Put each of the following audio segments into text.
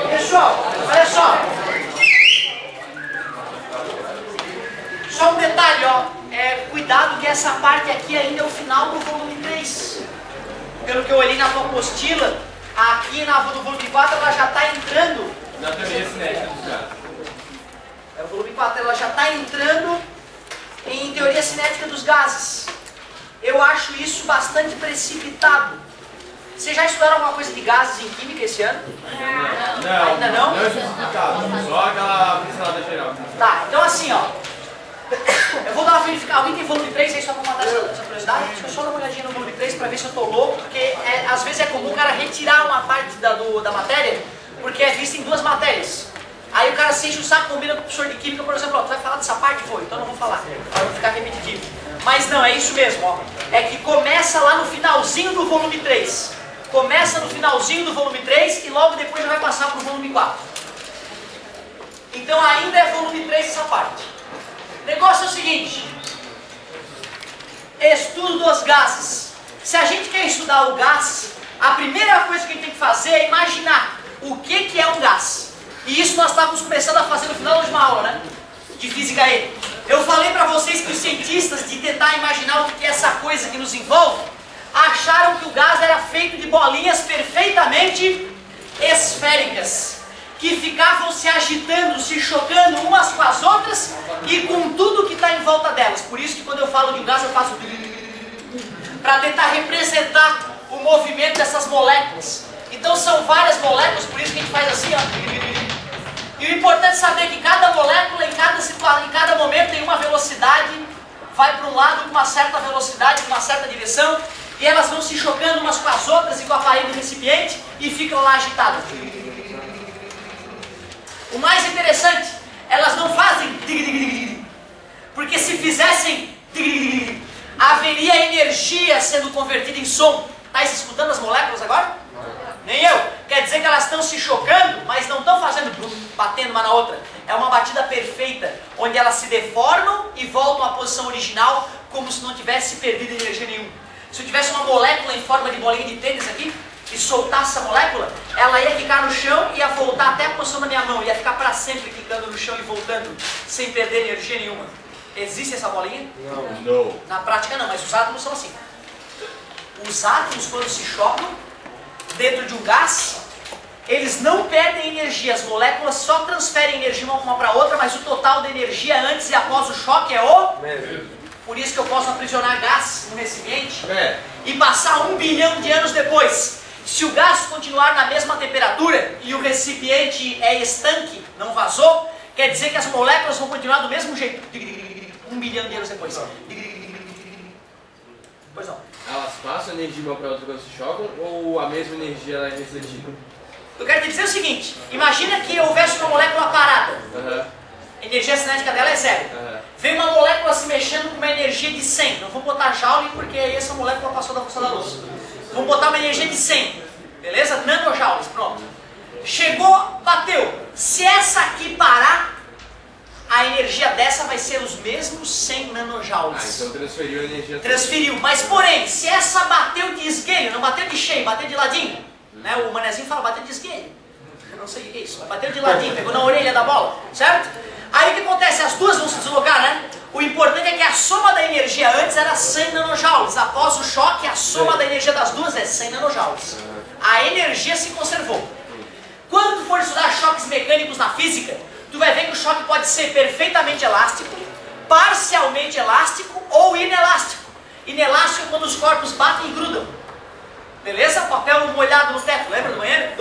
Pessoal, olha só. Só um detalhe, ó. Cuidado que essa parte aqui ainda é o final do volume 3. Pelo que eu olhei na tua apostila, aqui no volume 4 ela já está entrando. Na teoria cinética dos gases. O volume 4 ela já está entrando em teoria cinética dos gases. Eu acho isso bastante precipitado. Vocês já estudaram alguma coisa de gases em química esse ano? Não. Ainda não? Não é justificado, só aquela pincelada geral. Tá, então assim, ó. Eu vou dar uma verificada. Alguém tem volume 3 aí só pra matar essa curiosidade? Deixa eu só dar uma olhadinha no volume 3 pra ver se eu tô louco, porque às vezes é comum o cara retirar uma parte da matéria, porque é vista em duas matérias. Aí o cara se enche o saco, combina com o professor de química, por exemplo, ó, tu vai falar dessa parte? Foi, então eu não vou falar, para não ficar repetitivo. Mas não, é isso mesmo, ó. É que começa lá no finalzinho do volume 3. Começa no finalzinho do volume 3 e logo depois já vai passar pro volume 4. Então ainda é volume 3 essa parte. O negócio é o seguinte. Estudo dos gases. Se a gente quer estudar o gás, a primeira coisa que a gente tem que fazer é imaginar o que é um gás. E isso nós estávamos começando a fazer no final da última aula, né? De física E. Eu falei para vocês que os cientistas, de tentar imaginar o que é essa coisa que nos envolve, acharam que o gás era feito de bolinhas perfeitamente esféricas, que ficavam se agitando, se chocando umas com as outras e com tudo que está em volta delas. Por isso que quando eu falo de um gás eu faço para tentar representar o movimento dessas moléculas. Então são várias moléculas, por isso que a gente faz assim, ó. E o importante é saber que cada molécula, em cada momento, tem uma velocidade, vai para um lado com uma certa velocidade, com uma certa direção, e elas vão se chocando umas com as outras e com a parede do recipiente e ficam lá agitadas. O mais interessante, elas não fazem porque se fizessem haveria energia sendo convertida em som. Está escutando as moléculas agora? Nem eu. Quer dizer que elas estão se chocando, mas não estão fazendo batendo uma na outra. É uma batida perfeita, onde elas se deformam e voltam à posição original, como se não tivesse perdido energia nenhuma. Se eu tivesse uma molécula em forma de bolinha de tênis aqui, e soltasse essa molécula, ela ia ficar no chão e ia voltar até a posição da minha mão, ia ficar para sempre quicando no chão e voltando, sem perder energia nenhuma. Existe essa bolinha? Não. Na prática não, mas os átomos são assim. Os átomos, quando se chocam dentro de um gás, eles não perdem energia, as moléculas só transferem energia uma para outra, mas o total de energia antes e após o choque é o mesmo. Por isso que eu posso aprisionar gás no recipiente e passar 1 bilhão de anos depois. Se o gás continuar na mesma temperatura e o recipiente é estanque, não vazou, quer dizer que as moléculas vão continuar do mesmo jeito. 1 bilhão de anos depois. Pois não. Elas passam energia uma para outra quando se chocam ou a mesma energia ela é refletida? Eu quero te dizer o seguinte, imagina que houvesse uma molécula parada. A energia cinética dela é zero. Vem uma molécula se mexendo com uma energia de 100. Não vou botar Joule porque aí essa molécula passou da força da luz. Vamos botar uma energia de 100. Beleza? Nanojoules, pronto. Chegou, bateu. Se essa aqui parar, a energia dessa vai ser os mesmos 100 nanojoules. Então transferiu a energia. Transferiu. Mas porém, se essa bateu de esguelho, não bateu de cheio, bateu de ladinho, né? O manezinho fala bateu de esguelho. Eu não sei o que é isso. Bateu de ladinho, pegou na orelha da bola, certo? Aí o que acontece? As duas vão se deslocar, né? O importante é que a soma da energia antes era 100 nanojoules. Após o choque, a soma da energia das duas é 100 nanojoules. A energia se conservou. Quando tu for estudar choques mecânicos na física, tu vai ver que o choque pode ser perfeitamente elástico, parcialmente elástico ou inelástico. Inelástico é quando os corpos batem e grudam. Beleza? Papel molhado no teto, lembra do banheiro?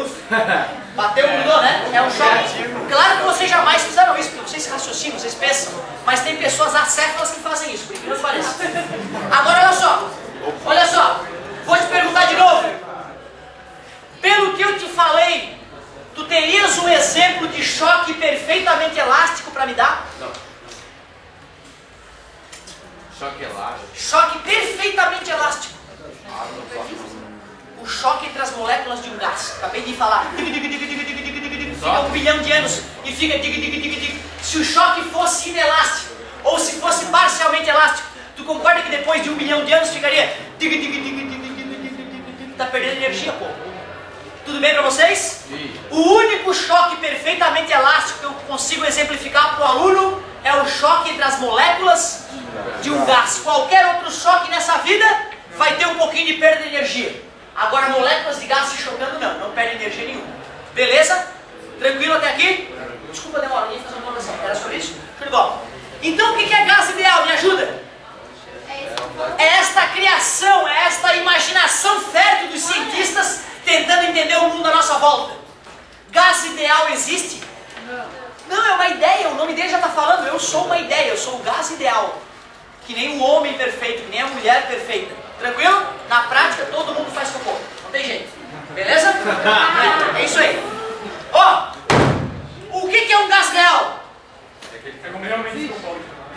Bateu, grudou, né? É um choque. Claro que vocês jamais fizeram isso, porque vocês raciocinam, vocês pensam. Mas tem pessoas acéfalas que fazem isso, por incrível que pareça. Agora olha só. Vou te perguntar de novo. Pelo que eu te falei, tu terias um exemplo de choque perfeitamente elástico para me dar? Não. Choque elástico. Choque perfeitamente elástico. O choque entre as moléculas de um gás. Acabei de falar. Fica 1 bilhão de anos e fica. Se o choque fosse inelástico, ou se fosse parcialmente elástico, tu concorda que depois de 1 bilhão de anos ficaria. Tá perdendo energia, pô. Tudo bem para vocês? Sim. O único choque perfeitamente elástico que eu consigo exemplificar para o aluno é o choque entre as moléculas de um gás. Qualquer outro choque nessa vida vai ter um pouquinho de perda de energia. Agora, moléculas de gás se chocando, não perde energia nenhuma. Beleza? Tranquilo até aqui? Desculpa a demora, eu ia fazer uma anotação. Era sobre isso? Show de bola. Então, o que é gás ideal? Me ajuda? É esta criação, é esta imaginação fértil dos cientistas tentando entender o mundo à nossa volta. Gás ideal existe? Não, é uma ideia, o nome dele já está falando, eu sou uma ideia, eu sou o gás ideal. Que nem o homem perfeito, que nem a mulher perfeita. Tranquilo? Na prática, todo mundo faz cocô, não tem jeito. Beleza? É isso aí. Ó, o que é um gás real?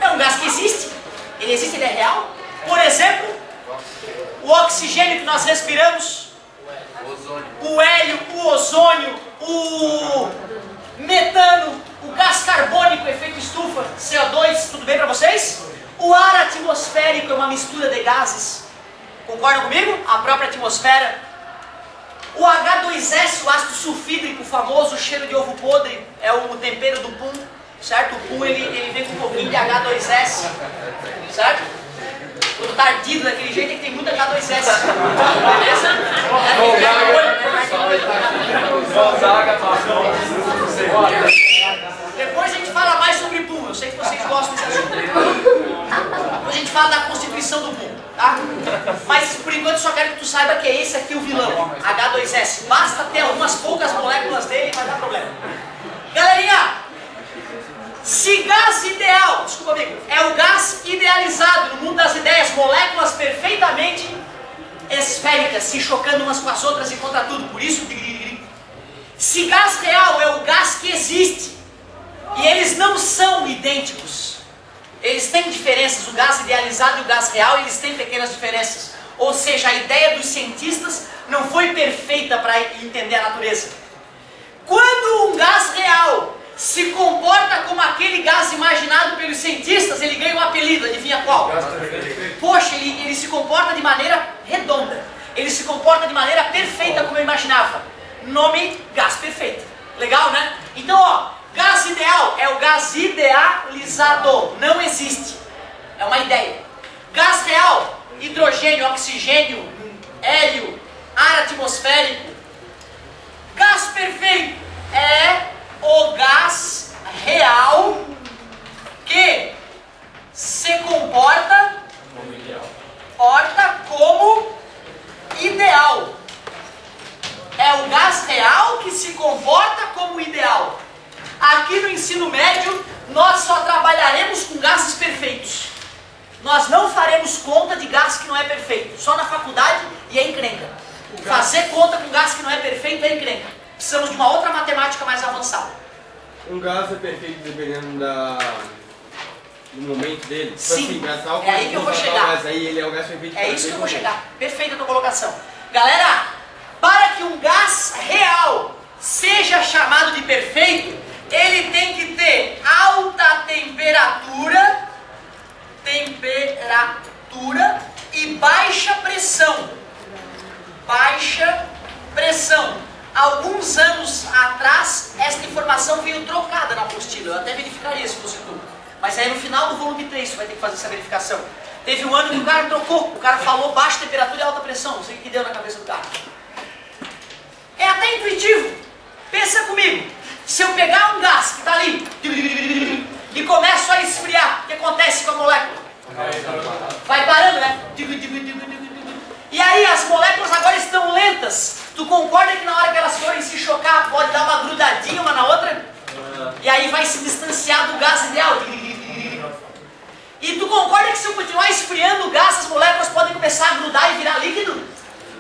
É um gás que existe. Ele existe, ele é real. Por exemplo, o oxigênio que nós respiramos, o hélio, o ozônio, o metano, o gás carbônico, efeito estufa, CO2, tudo bem para vocês? O ar atmosférico é uma mistura de gases. Concordam comigo? A própria atmosfera. O H2S, o ácido sulfídrico, famoso, cheiro de ovo podre, é o tempero do pum, certo? O pum ele vem com um pouquinho de H2S, certo? Quando tá ardido daquele jeito é que tem muito H2S. Beleza? Depois a gente fala mais sobre pum, eu sei que vocês gostam desse assunto. Depois a gente fala da constituição do pum, tá? Mas por enquanto só quero que tu saiba que é esse aqui o vilão, H2S. Basta ter algumas poucas moléculas dele e vai dar problema. Galerinha, se gás ideal, desculpa amigo, é o gás idealizado no mundo das ideias, moléculas perfeitamente esféricas, se chocando umas com as outras e contra tudo, por isso, se gás real é o gás que existe, e eles não são idênticos, eles têm diferenças, o gás idealizado e o gás real, eles têm pequenas diferenças, ou seja, a ideia dos cientistas não foi perfeita para entender a natureza. Quando um gás real se comporta como aquele gás imaginado pelos cientistas, ele ganha um apelido, adivinha qual? Poxa, ele se comporta de maneira redonda, ele se comporta de maneira perfeita como eu imaginava. Nome, gás perfeito. Legal, né? Então, ó, gás ideal é o gás idealizado, não existe, é uma ideia. Gás real, hidrogênio, oxigênio, hélio, ar atmosférico. Gás perfeito é o gás real que se comporta como ideal. É o gás real que se comporta como ideal. Aqui no ensino médio, nós só trabalharemos com gases perfeitos. Nós não faremos conta de gás que não é perfeito. Só na faculdade e é encrenca. Fazer conta com gás que não é perfeito é encrenca. Precisamos de uma outra matemática mais avançada. Um gás é perfeito dependendo do momento dele? Sim, assim, é aí que eu vou chegar. Mas aí ele é o gás perfeito. É isso que eu vou chegar. Perfeita a tua colocação. Galera, para que um gás real seja chamado de perfeito, ele tem que ter alta temperatura e baixa pressão. Baixa pressão. Alguns anos atrás, esta informação veio trocada na apostila. Eu até verificaria se fosse tu. Mas aí no final do volume 3 você vai ter que fazer essa verificação. Teve um ano que o cara trocou. O cara falou baixa temperatura e alta pressão. Não sei o que deu na cabeça do cara. É até intuitivo. Pensa comigo. Se eu pegar um gás que está ali e começo a esfriar, o que acontece com a molécula? Vai parando, né? E aí as moléculas agora estão lentas. Tu concorda que na hora que elas forem se chocar, pode dar uma grudadinha uma na outra? E aí vai se distanciar do gás ideal. E tu concorda que se eu continuar esfriando o gás, as moléculas podem começar a grudar e virar líquido?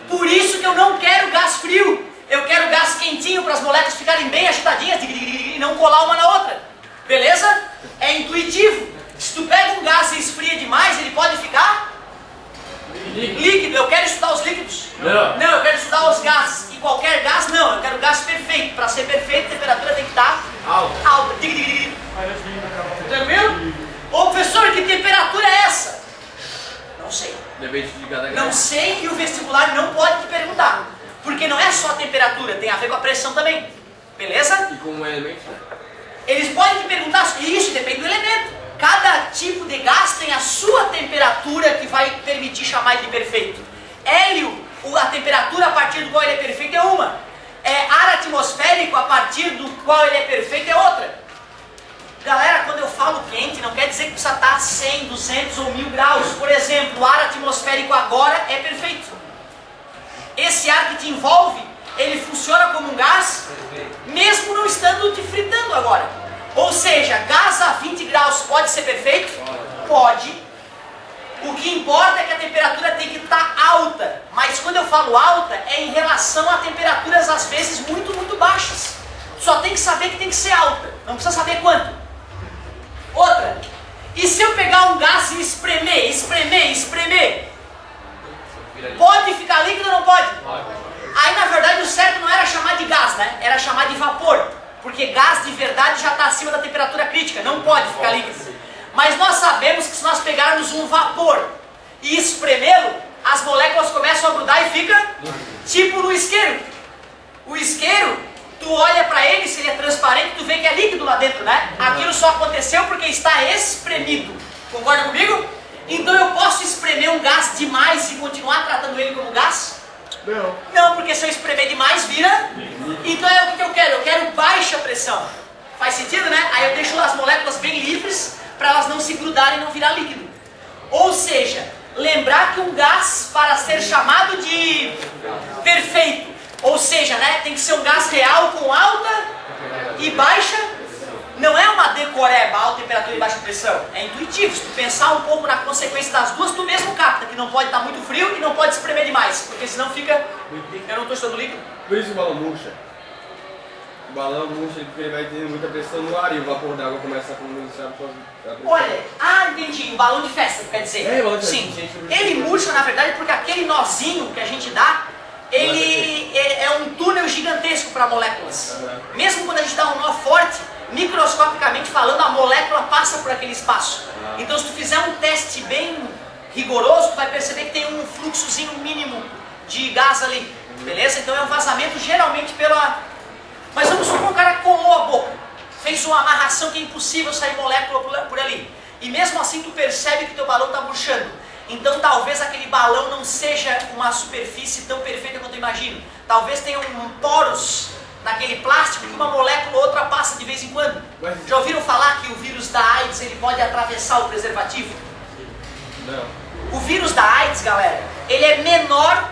Por isso que eu não quero gás frio. Eu quero gás quentinho para as moléculas ficarem bem agitadinhas e não colar uma na outra. Beleza? É intuitivo. Se tu pega um gás e esfria demais, ele pode ficar líquido. Eu quero estudar os líquidos. Não, eu quero estudar os gases. E qualquer gás, não. Eu quero gás perfeito. Para ser perfeito, a temperatura tem que estar alta. Tranquilo? Ô professor, que temperatura é essa? Não sei. Não sei e o vestibular não pode te perguntar. Porque não é só a temperatura, tem a ver com a pressão também. Beleza? E com o elemento? Eles podem te perguntar, isso depende do elemento. Cada tipo de gás tem a sua temperatura que vai permitir chamar ele de perfeito. Hélio, a temperatura a partir do qual ele é perfeito é uma. Ar atmosférico, a partir do qual ele é perfeito, é outra. Galera, quando eu falo quente, não quer dizer que precisa estar 100, 200 ou 1000 graus. Por exemplo, o ar atmosférico agora é perfeito. Esse ar que te envolve, ele funciona como um gás, mesmo não estando te fritando agora. Ou seja, gás a 20 graus pode ser perfeito? Pode. O que importa é que a temperatura tem que estar alta. Mas quando eu falo alta, é em relação a temperaturas às vezes muito, muito baixas. Só tem que saber que tem que ser alta. Não precisa saber quanto. Outra. E se eu pegar um gás e espremer? Pode ficar líquido ou não pode? Aí na verdade o certo não era chamar de gás, né? Era chamar de vapor. Porque gás de verdade já está acima da temperatura crítica. Não pode ficar líquido. Mas nós sabemos que se nós pegarmos um vapor e espremê-lo, as moléculas começam a grudar e fica tipo no isqueiro. O isqueiro, tu olha para ele, se ele é transparente, tu vê que é líquido lá dentro, né? Aquilo só aconteceu porque está espremido. Concorda comigo? Então eu posso espremer um gás demais e continuar tratando ele como gás? Não. Não, porque se eu espremer demais, vira. Então é o que eu quero. Eu quero baixa pressão. Faz sentido, né? Aí eu deixo as moléculas bem livres para elas não se grudarem e não virar líquido. Ou seja, lembrar que um gás, para ser chamado de perfeito, ou seja, né, tem que ser um gás real com alta e baixa, não é uma decoreba, alta temperatura e baixa pressão. É intuitivo. Se tu pensar um pouco na consequência das duas, tu mesmo capta que não pode estar muito frio e não pode espremer demais, porque senão fica... Eu não estou estudando líquido. Por isso o balão murcha. O balão murcha porque ele vai ter muita pressão no ar e o vapor d'água começa a condensar a pressão. Olha, entendi, um balão de festa, quer dizer. Balão de festa. Sim, ele murcha na verdade porque aquele nozinho que a gente dá, ele é um túnel gigantesco para moléculas. Mesmo quando a gente dá um nó forte, microscopicamente falando, a molécula passa por aquele espaço. Então se tu fizer um teste bem rigoroso, tu vai perceber que tem um fluxozinho mínimo de gás ali, beleza? Então é um vazamento geralmente pela... Mas vamos supor que o cara colou a boca, fez uma amarração que é impossível sair molécula por ali. E mesmo assim tu percebe que teu balão está murchando. Então talvez aquele balão não seja uma superfície tão perfeita quanto eu imagino. Talvez tenha poros naquele plástico que uma molécula ou outra passa de vez em quando. Já ouviram falar que o vírus da AIDS ele pode atravessar o preservativo? Não. O vírus da AIDS, galera, ele é menor,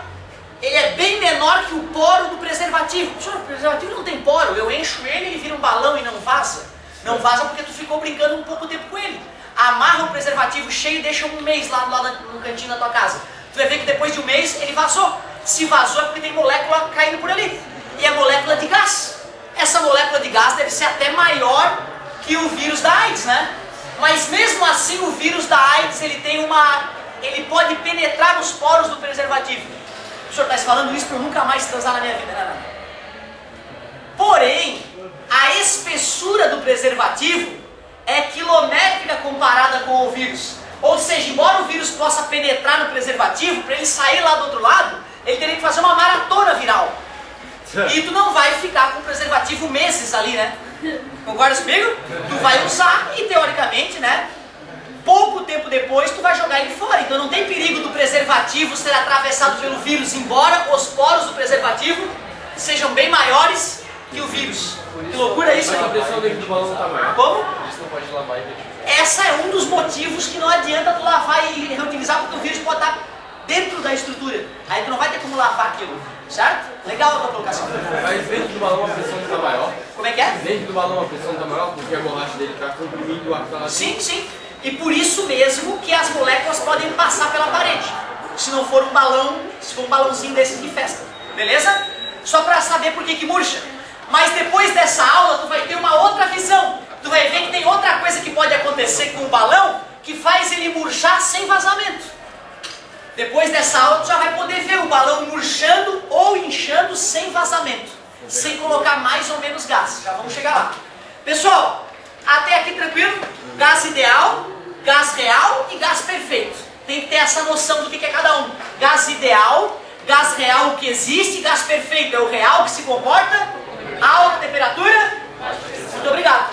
ele é bem menor que o poro do preservativo. O preservativo não tem poro, eu encho ele, ele vira um balão e não vaza. Não vaza porque tu ficou brincando um pouco tempo com ele. Amarra o preservativo cheio e deixa um mês lá no cantinho da tua casa. Tu vai ver que depois de um mês ele vazou. Se vazou é porque tem molécula caindo por ali. E é molécula de gás. Essa molécula de gás deve ser até maior que o vírus da AIDS, né? Mas mesmo assim o vírus da AIDS ele pode penetrar nos poros do preservativo. O senhor está falando isso para eu nunca mais transar na minha vida, né? Porém, a espessura do preservativo é quilométrica comparada com o vírus. Ou seja, embora o vírus possa penetrar no preservativo, para ele sair lá do outro lado, ele teria que fazer uma maratona viral. E tu não vai ficar com o preservativo meses ali, né? Concorda comigo? Tu vai usar e teoricamente, né? Pouco tempo depois tu vai jogar ele fora. Então não tem perigo do preservativo ser atravessado pelo vírus, embora os poros do preservativo sejam bem maiores que o vírus. Que loucura isso, Mas a hein? pressão dentro do balão tá maior. Como? Isso não pode lavar e retificar. Essa é um dos motivos que não adianta tu lavar e reutilizar, porque o vírus pode estar dentro da estrutura. Aí tu não vai ter como lavar aquilo, certo? Legal a tua colocação. Mas dentro do balão a pressão está maior. Como é que é? Dentro do balão a pressão está maior porque a borracha dele está comprimindo o ar que tá lá. Sim, sim. E por isso mesmo que as moléculas podem passar pela parede. Se não for um balão, se for um balãozinho desses de festa. Beleza? Só para saber por que murcha. Mas depois dessa aula tu vai ter uma outra visão. Tu vai ver que tem outra coisa que pode acontecer com o balão que faz ele murchar sem vazamento. Depois dessa aula tu já vai poder ver o balão murchando ou inchando sem vazamento. Sem colocar mais ou menos gás. Já vamos chegar lá. Pessoal, até aqui tranquilo? Gás ideal, gás real e gás perfeito. Tem que ter essa noção do que é cada um. Gás ideal, Gás real, o que existe. Gás perfeito é o real, que se comporta a alta temperatura. Muito obrigado.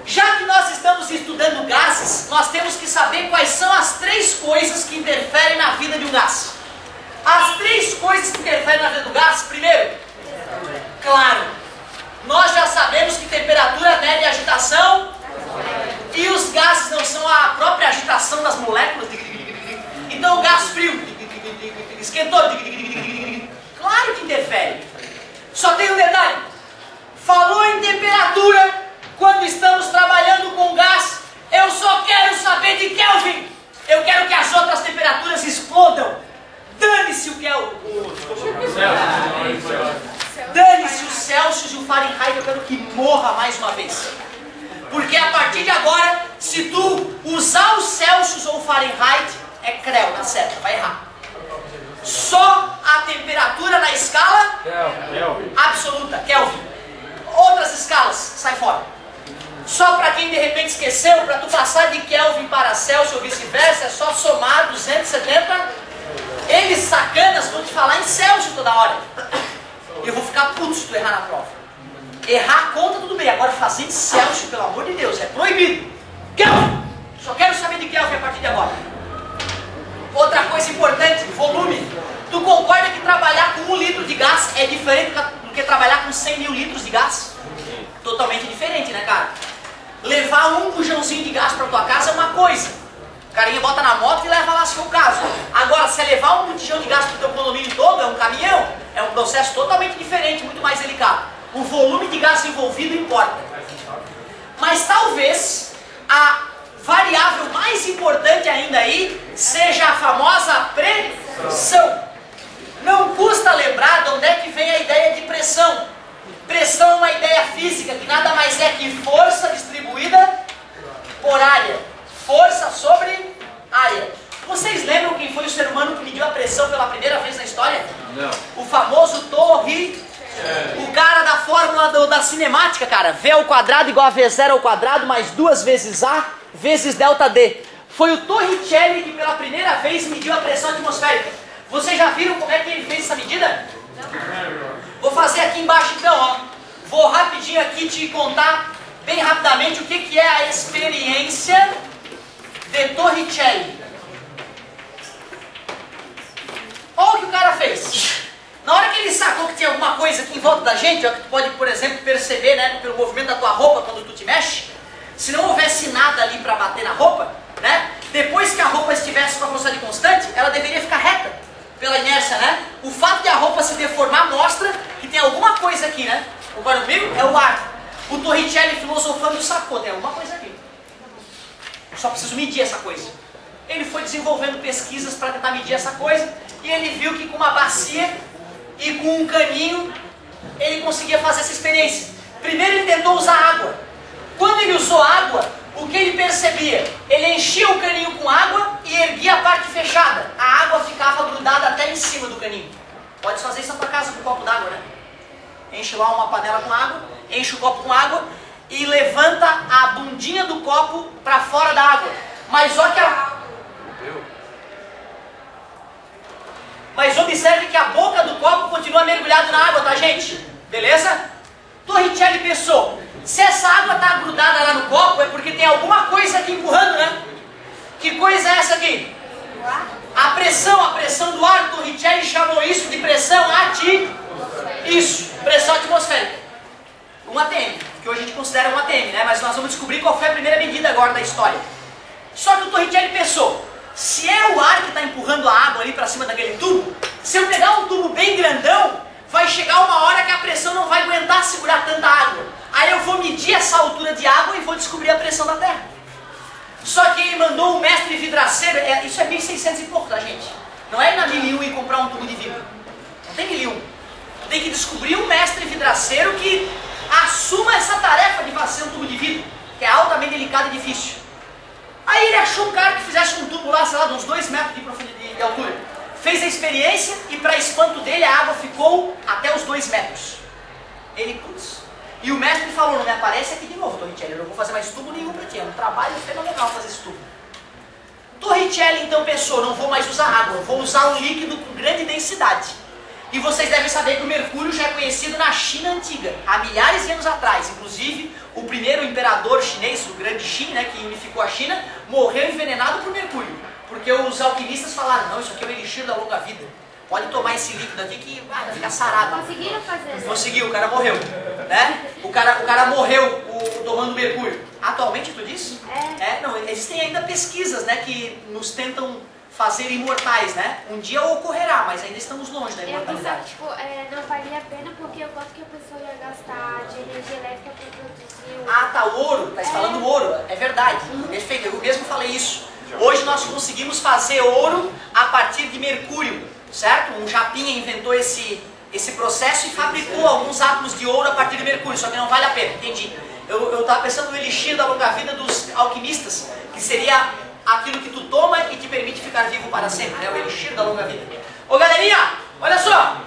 Já que nós estamos estudando gases, nós temos que saber quais são as 3 coisas que interferem na vida de um gás. As 3 coisas que interferem na vida do gás, primeiro, claro, nós já sabemos que temperatura mede agitação e os gases não são a própria agitação das moléculas. Então o gás frio, esquentou, claro que interfere. Só tem um detalhe, falou em temperatura, quando estamos trabalhando com gás, eu só quero saber de Kelvin. Eu quero que as outras temperaturas explodam. Dane-se o Kelvin. Dane-se o Celsius e o Fahrenheit, eu quero que morra mais uma vez. Porque a partir de agora, se tu usar o Celsius ou o Fahrenheit, é creu, tá certo, vai errar. Só a temperatura na escala absoluta, Kelvin. Outras escalas, sai fora. Só para quem de repente esqueceu, para tu passar de Kelvin para Celsius ou vice-versa, é só somar 270. Eles sacanas vão te falar em Celsius toda hora. E eu vou ficar puto se tu errar na prova. Errar a conta tudo bem, agora fazer em Celsius, pelo amor de Deus, é proibido. Kelvin! Só quero saber de Kelvin a partir de agora. Outra coisa importante, volume. Tu concorda que trabalhar com 1 litro de gás é diferente do que trabalhar com 100 mil litros de gás? Totalmente diferente, né, cara? Levar um bujãozinho de gás para tua casa é uma coisa. O carinha bota na moto e leva lá se for o caso. Agora, se é levar um botijão de gás para o teu condomínio todo, é um caminhão, é um processo totalmente diferente, muito mais delicado. O volume de gás envolvido importa. Mas talvez a variável mais importante ainda aí seja a famosa pressão. Não custa lembrar de onde é que vem a ideia de pressão. Pressão é uma ideia física que nada mais é que força distribuída por área. Força sobre área. Vocês lembram quem foi o ser humano que mediu a pressão pela primeira vez na história? Não. O famoso Torricelli. O cara da fórmula da cinemática, cara. V ao quadrado igual a V0 ao quadrado mais 2 vezes A vezes delta D. Foi o Torricelli que pela primeira vez mediu a pressão atmosférica. Vocês já viram como é que ele fez essa medida? Vou fazer aqui embaixo então, ó. Vou rapidinho aqui te contar bem rapidamente o que é a experiência de Torricelli. Olha o que o cara fez. Na hora que ele sacou que tinha alguma coisa aqui em volta da gente, ó, que tu pode, por exemplo, perceber, né, pelo movimento da tua roupa quando tu te mexe, se não houvesse nada ali para bater na roupa, né, depois que a roupa estivesse com a velocidade constante, ela deveria ficar reta, pela inércia, né? O fato de a roupa se deformar mostra que tem alguma coisa aqui, né? Concorda comigo? É o ar. O Torricelli filosofando sacou, tem alguma coisa aqui. Só preciso medir essa coisa. Ele foi desenvolvendo pesquisas para tentar medir essa coisa e ele viu que com uma bacia e com um caninho ele conseguia fazer essa experiência. Primeiro ele tentou usar água. Quando ele usou água, o que ele percebia? Ele enchia o caninho com água e erguia a parte fechada. A água ficava grudada até em cima do caninho. Pode fazer isso na tua casa com um copo d'água, né? Enche lá uma panela com água, enche o copo com água e levanta a bundinha do copo para fora da água. Mas observe que a boca do copo continua mergulhada na água, tá, gente? Beleza? Torricelli pensou, se essa água está grudada lá no copo é porque tem alguma coisa aqui empurrando, né? Que coisa é essa aqui? A pressão do ar. Torricelli chamou isso de pressão Isso, pressão atmosférica. 1 atm, que hoje a gente considera 1 atm, né? Mas nós vamos descobrir qual foi a primeira medida agora da história. Só que o Torricelli pensou, se é o ar que está empurrando a água ali para cima daquele tubo, se eu pegar um tubo bem grandão, vai chegar uma hora que a pressão não vai aguentar segurar tanta água. Aí eu vou medir essa altura de água e vou descobrir a pressão da Terra. Só que ele mandou um mestre vidraceiro, isso é 1600 e pouco, tá, gente? Não é ir na 1001 e comprar um tubo de vidro. Não tem 1001. Tem que descobrir um mestre vidraceiro que assuma essa tarefa de fazer um tubo de vidro, que é altamente delicado e difícil. Aí ele achou um cara que fizesse um tubo lá, sei lá, de uns 2 metros de profundidade de altura. Fez a experiência e para espanto dele a água ficou até os 2 metros. Ele, putz. E o mestre falou, não me aparece aqui de novo, Torricelli, eu não vou fazer mais tubo nenhum para ti, é um trabalho fenomenal fazer esse tubo. Torricelli então pensou, não vou mais usar água, vou usar um líquido com grande densidade. E vocês devem saber que o mercúrio já é conhecido na China antiga, há milhares de anos atrás. Inclusive, o primeiro imperador chinês, o grande Qin, né, que unificou a China, morreu envenenado por mercúrio. Porque os alquimistas falaram, não, isso aqui é o elixir da longa vida. Pode tomar esse líquido aqui que vai ficar sarado. Conseguiram fazer isso? Conseguiu, o cara morreu. Né? O cara morreu tomando mercúrio. Atualmente, tu disse? Não, existem ainda pesquisas, né, que nos tentam fazer imortais, né? Um dia ocorrerá, mas ainda estamos longe da imortalidade. Tipo, não valia a pena porque o quanto que a pessoa ia gastar de energia elétrica para produzir o... Ah, tá, o ouro, tá falando ouro, é verdade, perfeito, eu mesmo falei isso. Hoje nós conseguimos fazer ouro a partir de mercúrio, certo? Um japinha inventou esse processo e fabricou alguns átomos de ouro a partir de mercúrio, só que não vale a pena, entendi. Eu estava pensando no elixir da longa vida dos alquimistas, que seria aquilo que tu toma e te permite ficar vivo para sempre, né? O elixir da longa vida. Ô galerinha, olha só,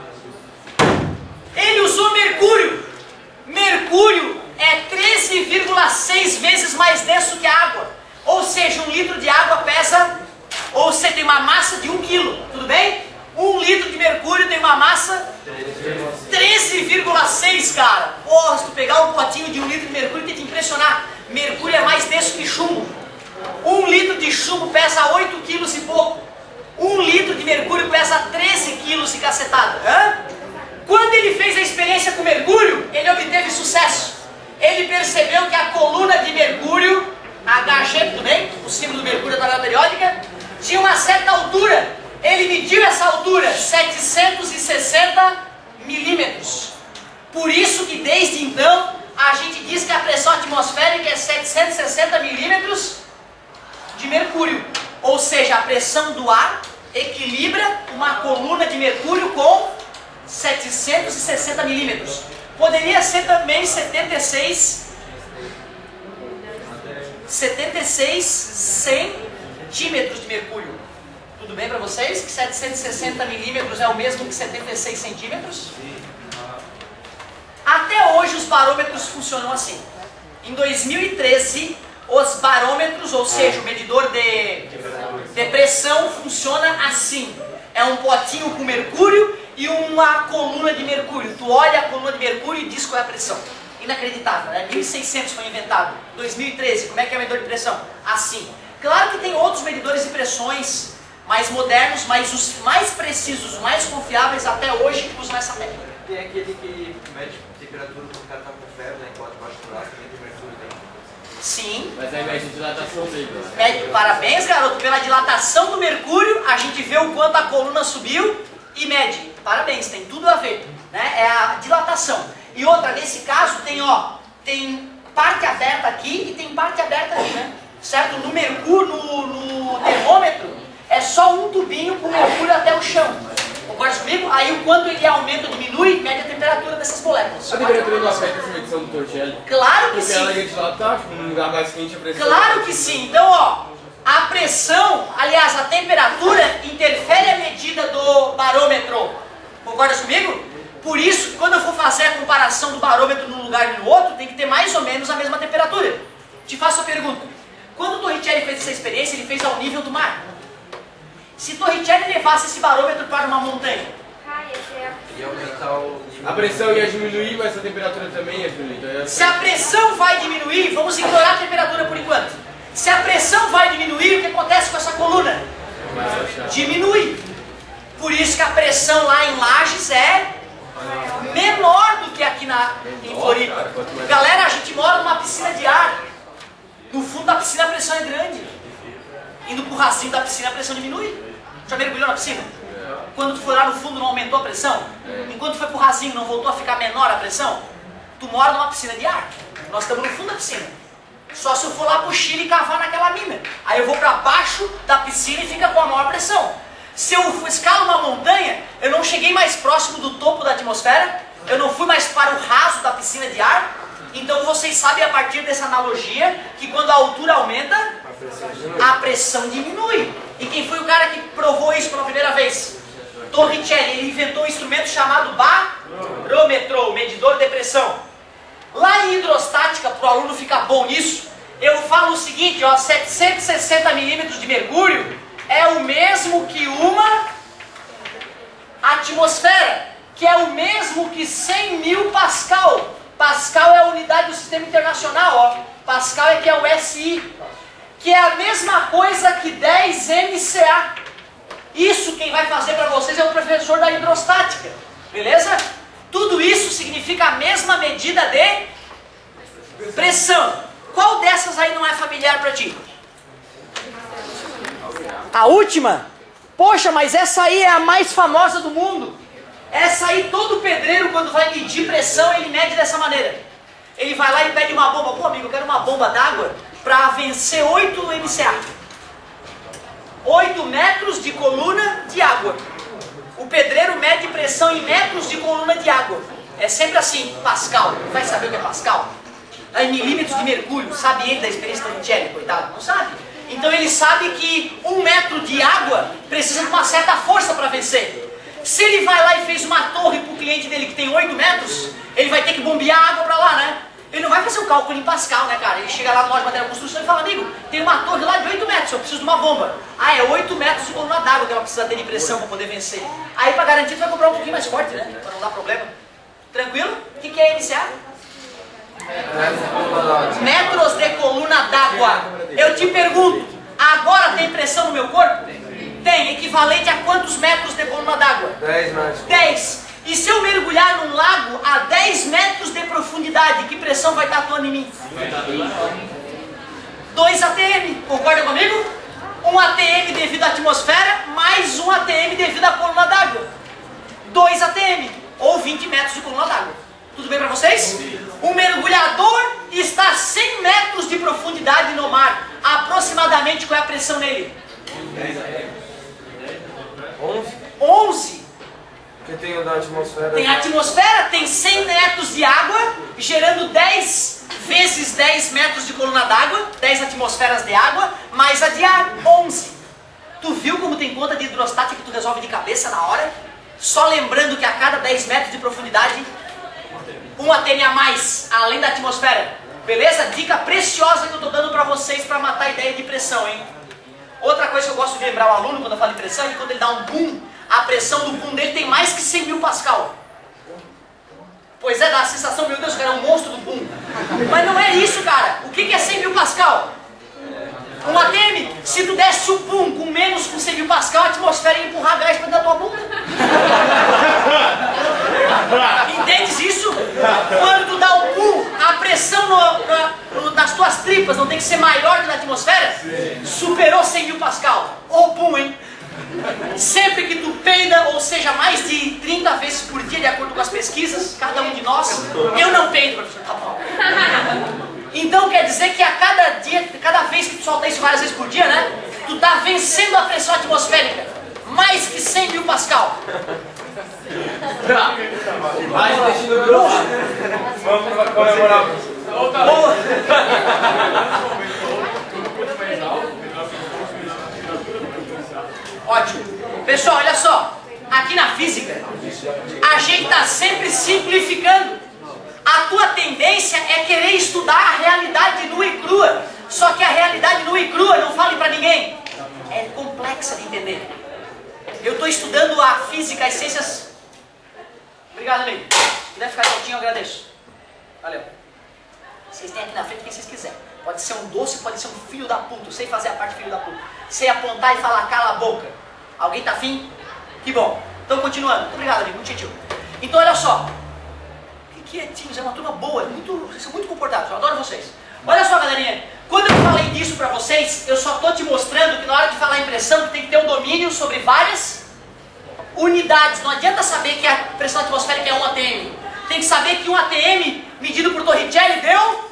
ele usou mercúrio. Mercúrio é 13,6 vezes mais denso que a água. Ou seja, 1 litro de água pesa, ou você tem uma massa de 1 quilo, tudo bem? 1 litro de mercúrio tem uma massa 13,6, cara. Porra, se tu pegar um potinho de 1 litro de mercúrio, tem que te impressionar. Mercúrio é mais denso que chumbo. 1 litro de chumbo pesa 8 quilos e pouco. 1 litro de mercúrio pesa 13 quilos e cacetada. Quando ele fez a experiência com mercúrio, ele obteve sucesso. Ele percebeu que a coluna de mercúrio, Hg, tudo bem? O símbolo do mercúrio da tabela periódica, tinha uma certa altura. Ele mediu essa altura, 760 milímetros. Por isso que desde então, a gente diz que a pressão atmosférica é 760 milímetros de mercúrio. Ou seja, a pressão do ar equilibra uma coluna de mercúrio com 760 milímetros. Poderia ser também 76 centímetros de mercúrio. Tudo bem para vocês? Que 760 milímetros é o mesmo que 76 centímetros? Até hoje os barômetros funcionam assim. Em 2013, os barômetros, ou seja, o medidor de pressão funciona assim. É um potinho com mercúrio e uma coluna de mercúrio. Tu olha a coluna de mercúrio e diz qual é a pressão. Inacreditável, né? 1600 foi inventado. 2013, como é que é o medidor de pressão? Assim. Claro que tem outros medidores de pressões mais modernos, mas os mais precisos, os mais confiáveis até hoje usam essa técnica. Tem aquele que mede temperatura quando o cara está com febre, né? Pode baixo também tem mercúrio dentro. Sim. Mas aí mede a dilatação dele, né? Mede, parabéns, garoto, pela dilatação do mercúrio, a gente vê o quanto a coluna subiu e mede. Parabéns, tem tudo a ver, né? É a dilatação. E outra, nesse caso, tem parte aberta aqui e tem parte aberta ali, né? Certo? No mercúrio, no termômetro, é só um tubinho com mercúrio até o chão. Concorda comigo? Aí o quanto ele aumenta ou diminui, mede a temperatura dessas moléculas. A temperatura não afeta essa medição do Torricelli? Claro que porque sim. Porque ela ia dilatar, tipo, num lugar mais quente a pressão... Claro que sim. Então, ó, a pressão, aliás, a temperatura interfere a medida do barômetro. Concorda comigo? Por isso, quando eu for fazer a comparação do barômetro num lugar e no outro, tem que ter mais ou menos a mesma temperatura. Te faço a pergunta. Quando o Torricelli fez essa experiência, ele fez ao nível do mar. Se Torricelli levasse esse barômetro para uma montanha, E aumentar o nível. A pressão ia diminuir, mas a temperatura também ia diminuir. Então se a pressão vai diminuir, vamos ignorar a temperatura por enquanto. Se a pressão vai diminuir, o que acontece com essa coluna? Diminui. Por isso que a pressão lá em Lages é menor do que aqui em Floripa. Galera, a gente mora numa piscina de ar. No fundo da piscina a pressão é grande. Indo pro rasinho da piscina a pressão diminui. Já mergulhou na piscina? Quando tu foi lá no fundo não aumentou a pressão? Enquanto foi pro rasinho não voltou a ficar menor a pressão? Tu mora numa piscina de ar. Nós estamos no fundo da piscina. Só se eu for lá pro Chile e cavar naquela mina. Aí eu vou para baixo da piscina e fica com a maior pressão. Se eu escalo uma montanha, eu não cheguei mais próximo do topo da atmosfera, eu não fui mais para o raso da piscina de ar. Então vocês sabem a partir dessa analogia que quando a altura aumenta, a pressão diminui. E quem foi o cara que provou isso pela primeira vez? Torricelli. Ele inventou um instrumento chamado barômetro, medidor de pressão. Lá em hidrostática, para o aluno ficar bom nisso, eu falo o seguinte, ó, 760 milímetros de mercúrio é o mesmo que uma atmosfera, que é o mesmo que 100 mil Pascal. Pascal é a unidade do sistema internacional, ó. Pascal é que é o SI, que é a mesma coisa que 10 MCA. Isso quem vai fazer para vocês é o professor da hidrostática, beleza? Tudo isso significa a mesma medida de pressão. Qual dessas aí não é familiar para ti? A última? Poxa, mas essa aí é a mais famosa do mundo. Essa aí todo pedreiro quando vai medir pressão ele mede dessa maneira. Ele vai lá e pede uma bomba. Pô amigo, eu quero uma bomba d'água para vencer 8 MCA. 8 metros de coluna de água. O pedreiro mede pressão em metros de coluna de água. É sempre assim, Pascal. Vai saber o que é Pascal? Em milímetros de mercúrio. Sabe ele da experiência do Michele, coitado? Não sabe. Então ele sabe que 1 metro de água precisa de uma certa força para vencer. Se ele vai lá e fez uma torre para o cliente dele que tem 8 metros, ele vai ter que bombear água para lá, né? Ele não vai fazer o cálculo em Pascal, né, cara? Ele chega lá na loja de material de construção e fala, amigo, tem uma torre lá de 8 metros, eu preciso de uma bomba. Ah, é 8 metros de coluna d'água que ela precisa ter de pressão para poder vencer. Aí, para garantir, tu vai comprar um pouquinho mais forte, né? Para não dar problema. Tranquilo? O que é MCA? Metros de coluna d'água. Eu te pergunto, agora tem pressão no meu corpo? Tem. Equivalente a quantos metros de coluna d'água? 10 metros. 10. E se eu mergulhar num lago a 10 metros de profundidade, que pressão vai estar atuando em mim? 2 atm. Concorda comigo? 1 atm devido à atmosfera, mais 1 atm devido à coluna d'água. 2 atm, ou 20 metros de coluna d'água. Tudo bem para vocês? O mergulhador está a 100 metros de profundidade no mar. Aproximadamente qual é a pressão nele? 11. Porque tem o da atmosfera. Tem a atmosfera, tem 100 metros de água, gerando 10 vezes 10 metros de coluna d'água, 10 atmosferas de água, mais a de ar, 11. Tu viu como tem conta de hidrostática que tu resolve de cabeça na hora? Só lembrando que a cada 10 metros de profundidade, 1 atm a mais, além da atmosfera. Beleza? Dica preciosa que eu estou dando para vocês para matar a ideia de pressão, hein? Outra coisa que eu gosto de lembrar o aluno quando eu falo de pressão é que quando ele dá um boom, a pressão do boom dele tem mais que 100 mil Pascal. Pois é, dá a sensação, meu Deus, o cara é um monstro do boom. Mas não é isso, cara. O que é 100 mil Pascal? 1 atm, se tu desse o boom com menos que 100 mil Pascal, a atmosfera ia empurrar gás para dentro da tua bunda. Entendes isso? Quando tu dá o boom, a pressão nas tuas tripas não tem que ser maior que na atmosfera? Superou 100 mil Pascal. Ô boom, hein? Sempre que tu peida, ou seja, mais de 30 vezes por dia, de acordo com as pesquisas, cada um de nós, eu não peido, professor, tá bom. Então quer dizer que a cada dia, cada vez que tu solta isso várias vezes por dia, né? Tu tá vencendo a pressão atmosférica. Mais que 100 mil Pascal. Mais deixando o grupo. Vamos comemorar. Ótimo. Pessoal, olha só. Aqui na física, a gente está sempre simplificando. A tua tendência é querer estudar a realidade nua e crua. Só que a realidade nua e crua, não fale para ninguém, é complexa de entender. Eu estou estudando a física, as ciências... Obrigado, amigo. Se puder ficar quietinho, eu agradeço. Valeu. Vocês têm aqui na frente quem vocês quiserem. Pode ser um doce, pode ser um filho da puta. Eu sei fazer a parte filho da puta. Sei apontar e falar, cala a boca. Alguém tá afim? Que bom. Então, continuando. Muito obrigado, amigo. Muito gentil. Então, olha só. Quietinhos, é uma turma boa. Vocês são muito comportados. Eu adoro vocês. Olha só, galerinha. Quando eu falei disso pra vocês, eu só tô te mostrando que na hora de falar em pressão, tu tem que ter um domínio sobre várias unidades. Não adianta saber que a pressão atmosférica é 1 atm. Tem que saber que 1 atm, medido por Torricelli, deu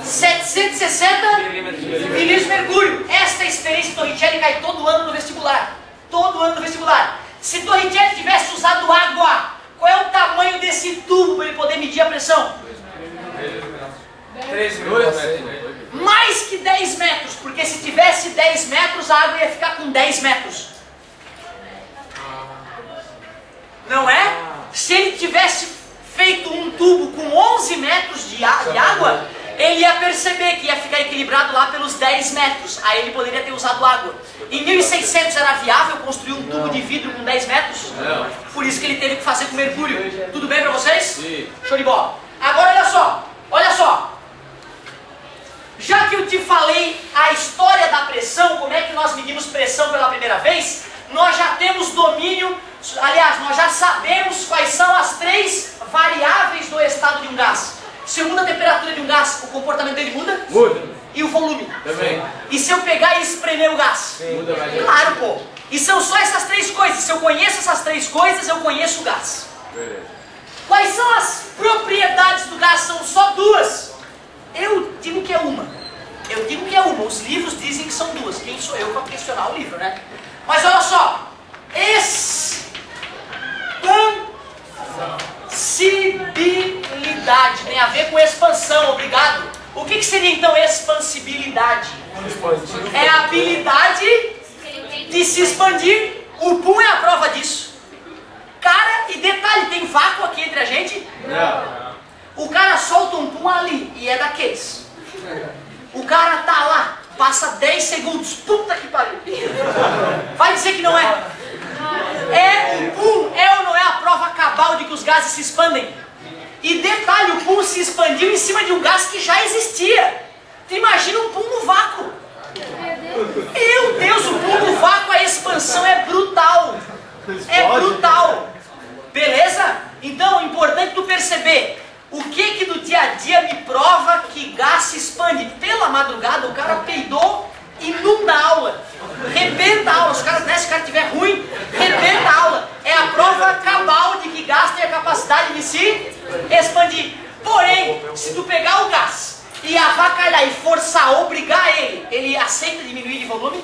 760 milímetros de mercúrio. Esta experiência de Torricelli cai todo ano no vestibular. Todo ano no vestibular. Se Torricelli tivesse usado água, qual é o tamanho desse tubo para ele poder medir a pressão? 13 metros. Mais que 10 metros, porque se tivesse 10 metros, a água ia ficar com 10 metros. Não é? Se ele tivesse feito um tubo com 11 metros de água, ele ia perceber que ia ficar equilibrado lá pelos 10 metros. Aí ele poderia ter usado água. Em 1600 era viável construir um tubo de vidro com 10 metros? Não. Por isso que ele teve que fazer com mercúrio. Tudo bem pra vocês? Sim. Show de bola. Agora olha só. Já que eu te falei a história da pressão, como é que nós medimos pressão pela primeira vez, nós já temos domínio, aliás, nós já sabemos quais são as 3 variáveis do estado de um gás. Se muda a temperatura de um gás, o comportamento dele muda? Muda. E o volume? Também. E se eu pegar e espremer o gás? Muda mais. Claro, pô. E são só essas 3 coisas. Se eu conheço essas 3 coisas, eu conheço o gás. Beleza. Quais são as propriedades do gás? São só 2. Eu digo que é uma. Os livros dizem que são 2. Quem sou eu para questionar o livro, né? Mas olha só. Expansibilidade. Tem a ver com expansão, obrigado. O que seria então expansibilidade? É a habilidade de se expandir. O pum é a prova disso. Cara, e detalhe, tem vácuo aqui entre a gente? Não. O cara solta um pum ali, e é daqueles. O cara tá lá, passa 10 segundos, puta que pariu. Vai dizer que não é? O pum é ou não é a prova cabal de que os gases se expandem? E detalhe, o pum se expandiu em cima de um gás que já existia. Tu imagina um pum no vácuo. Meu Deus, o pum no vácuo, a expansão é brutal. É brutal. Beleza? Então, é importante tu perceber. O que no dia a dia me prova que gás se expande? Pela madrugada o cara peidou, inunda a aula, rebenta a aula. Se o cara estiver ruim, rebenta a aula. É a prova cabal de que gás tem a capacidade de se expandir. Porém, se tu pegar o gás e avacalhar e forçar, obrigar ele aceita diminuir de volume?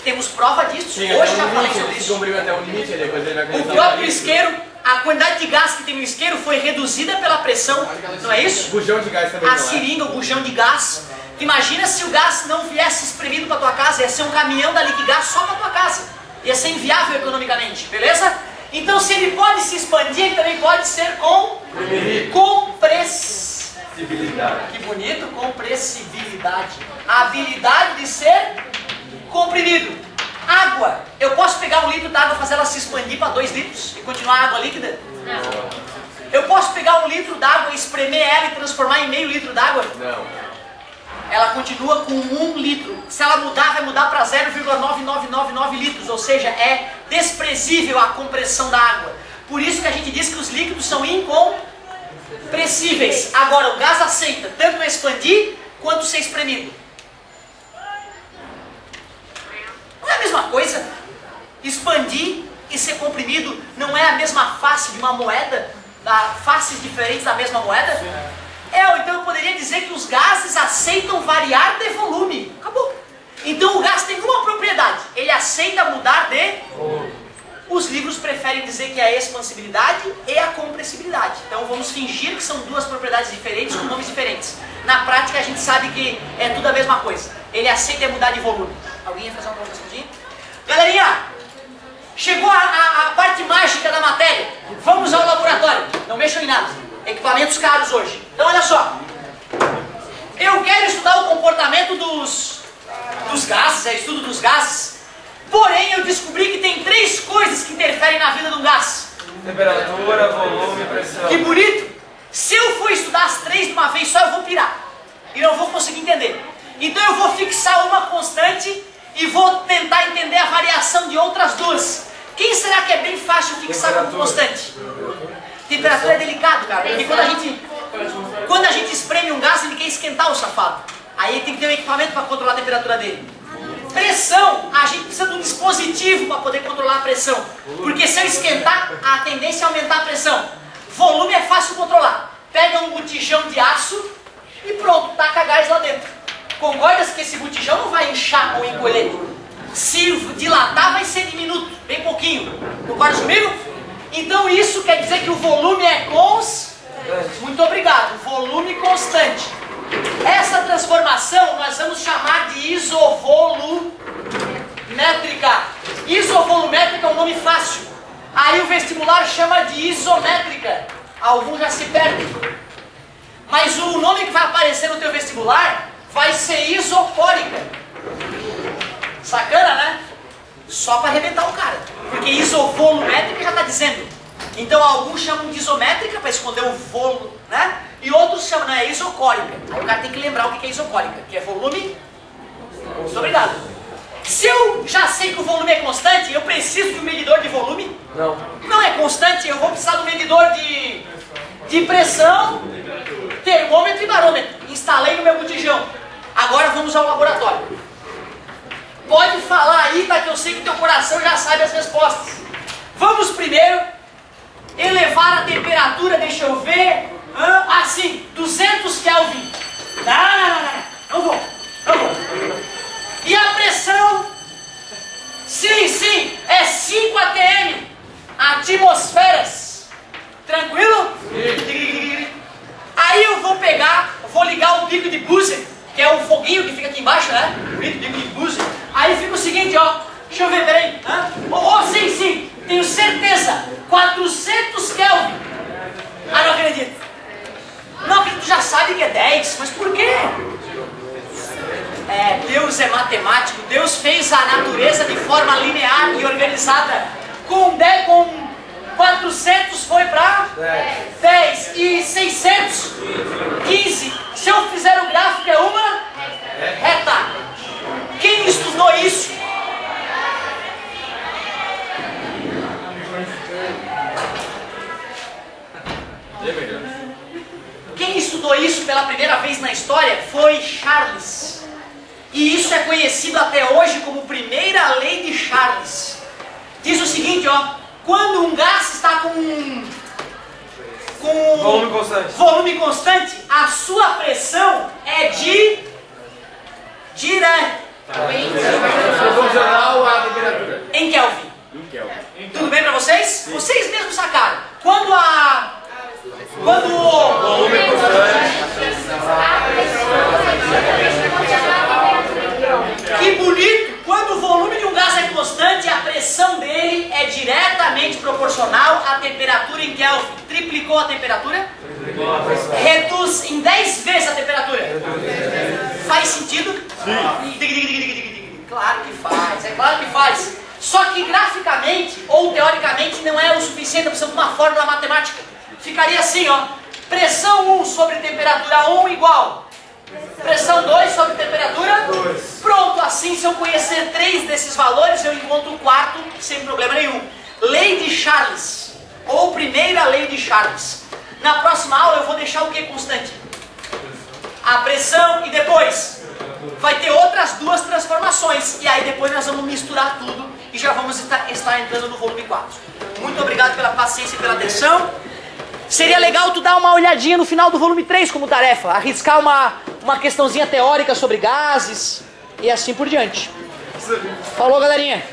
Temos prova disso. Sim, hoje já falei sobre isso. isso. Até um limite, depois ele vai O começar próprio isqueiro, a quantidade de gás que tem no isqueiro foi reduzida pela pressão, não é isso? Bujão de gás também. A seringa, o bujão de gás. Imagina se o gás não viesse espremido para tua casa, ia ser um caminhão da Liquigás só para tua casa. Ia ser inviável economicamente, beleza? Então se ele pode se expandir, ele também pode ser compressibilidade. Que bonito, compressibilidade. A habilidade de ser comprimido. Água. Eu posso pegar 1 litro d'água e fazer ela se expandir para 2 litros e continuar água líquida? Não. Eu posso pegar 1 litro d'água e espremer ela e transformar em meio litro d'água? Não. Ela continua com 1 litro. Se ela mudar, vai mudar para 0,9999 litros. Ou seja, é desprezível a compressão da água. Por isso que a gente diz que os líquidos são incompressíveis. Agora, o gás aceita tanto expandir quanto ser espremido. Não é a mesma coisa? Expandir e ser comprimido não é a mesma face de uma moeda? Faces diferentes da mesma moeda? Então eu poderia dizer que os gases aceitam variar de volume. Acabou. Então o gás tem uma propriedade. Ele aceita mudar de volume. Os livros preferem dizer que é a expansibilidade e a compressibilidade. Então vamos fingir que são 2 propriedades diferentes com nomes diferentes. Na prática a gente sabe que é tudo a mesma coisa. Ele aceita mudar de volume. Alguém ia fazer uma pergunta? Galerinha, chegou a parte mágica da matéria. Vamos ao laboratório. Não mexam em nada. Equipamentos caros hoje. Então olha só. Eu quero estudar o comportamento dos gases, é estudo dos gases. Porém, eu descobri que tem 3 coisas que interferem na vida de um gás. Temperatura, volume e pressão. Que bonito! Se eu for estudar as 3 de uma vez só, eu vou pirar. E não vou conseguir entender. Então eu vou fixar uma constante e vou tentar entender a variação de outras 2. Quem será que é bem fácil fixar como constante? Temperatura é delicado, cara. Porque quando a gente espreme um gás, ele quer esquentar o safado. Aí tem que ter um equipamento para controlar a temperatura dele. Pressão, a gente precisa de um dispositivo para poder controlar a pressão. Porque se eu esquentar, a tendência é aumentar a pressão. Volume é fácil controlar. Pega um botijão de aço e pronto, taca gás lá dentro. Concordas que esse botijão não vai inchar ou encolher? Se dilatar, vai ser diminuto, bem pouquinho. Concordas comigo? Então isso quer dizer que o volume é constante. Muito obrigado. Volume constante. Essa transformação nós vamos chamar de isovolumétrica. Isovolumétrica é um nome fácil. Aí o vestibular chama de isométrica. Alguns já se perdem. Mas o nome que vai aparecer no teu vestibular vai ser isocórica. Sacana, né? Só para arrebentar o cara. Porque isovolumétrica já está dizendo. Então alguns chamam de isométrica para esconder o volume, né? E outros chamam, não, é isocórica. Aí o cara tem que lembrar o que é isocórica, que é volume. Muito obrigado. Se eu já sei que o volume é constante, eu preciso de um medidor de volume? Não. Não é constante, eu vou precisar de um medidor de pressão, termômetro e barômetro. Instalei no meu botijão. Agora vamos ao laboratório. Pode falar aí, tá, que eu sei que teu coração já sabe as respostas. Vamos primeiro elevar a temperatura, deixa eu ver, assim, 200 Kelvin. Não vou. E a pressão? Sim, é 5 atm, atmosferas. Tranquilo? Sim. Aí eu vou ligar o bico de Boozer, que é o foguinho que fica aqui embaixo, né? Bico de Boozer. Aí fica o seguinte, ó. Deixa eu ver, peraí. Sim, tenho certeza. 400 Kelvin. Ah, não acredito. Não, porque tu já sabe que é 10, mas por quê? Deus é matemático, Deus fez a natureza de forma linear e organizada. Com 400 foi para 10 e 600, 15. Se eu fizer o gráfico é uma reta. Quem estudou isso? Quem estudou isso pela primeira vez na história foi Charles. E isso é conhecido até hoje como primeira lei de Charles. Diz o seguinte, ó. Quando um gás está com volume constante, a sua pressão é proporcional à temperatura. Em Kelvin. Tudo bem para vocês? Vocês mesmos sacaram. Quando o volume é constante. Que bonito! Quando o volume de um gás é constante, a pressão dele é diretamente proporcional à temperatura em Kelvin. Triplicou a temperatura? Reduz em 10 vezes a temperatura. Faz sentido? Sim. Claro que faz, é claro que faz. Só que graficamente ou teoricamente não é o suficiente, precisamos de uma fórmula matemática. Ficaria assim, ó. Pressão 1 sobre temperatura 1 igual. Pressão 2 sobre temperatura 2. Pronto, assim se eu conhecer 3 desses valores, eu encontro o quarto sem problema nenhum. Lei de Charles, ou primeira lei de Charles. Na próxima aula eu vou deixar o que constante? A pressão e depois vai ter outras 2 transformações. E aí depois nós vamos misturar tudo e já vamos estar entrando no volume 4. Muito obrigado pela paciência e pela atenção. Seria legal tu dar uma olhadinha no final do volume 3 como tarefa, arriscar uma questãozinha teórica sobre gases e assim por diante. Falou, galerinha!